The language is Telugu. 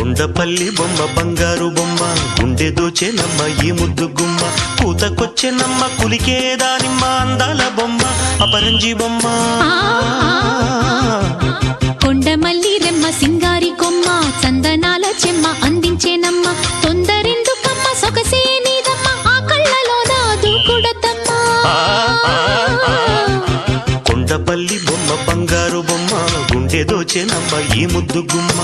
కొండపల్లి బొమ్మ బంగారు బొమ్మ గుండె దోచెనమ్మ ఈ ముద్దు గుమ్మ కూతకొచ్చెనమ్మ కులికే దానిమ్మ అందాల బొమ్మ అపరంజి బొమ్మ కొండమల్లి రెమ్మ సింగారి కొమ్మ చందనాల చెమ్మ అందించేనమ్మ తొందరెందుకమ్మ సొగసే నీదమ్మ ఆ కళ్ళలో నా దూకుడతమ్మ కొండపల్లి బొమ్మ బంగారు బొమ్మ గుండె దోచెనమ్మ ఈ ముద్దు గుమ్మ